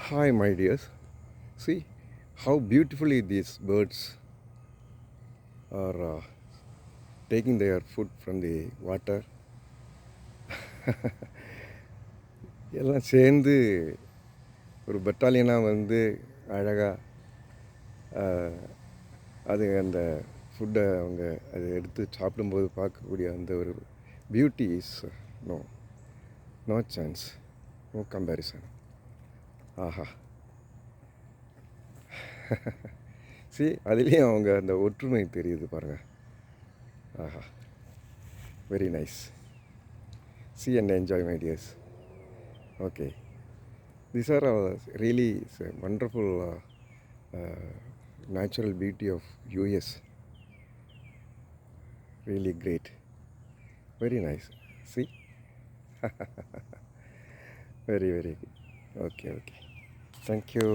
Hi, my dears. See how beautifully these birds are taking their food from the water. எல்லாம் சேர்ந்து ஒரு பட்டாலியனாக வந்து அழகாக அது அந்த ஃபுட்டை அவங்க அதை எடுத்து சாப்பிடும்போது பார்க்கக்கூடிய அந்த ஒரு beauty is no no chance, no comparison. ஆஹா. அதுலேயும் அவங்க அந்த ஒற்றுமை தெரியுது பாருங்கள். ஆஹா, very nice. See and enjoy, my dears. Okay, these are really wonderful natural beauty of US. Really great, very nice. See, very good. Okay. Thank you.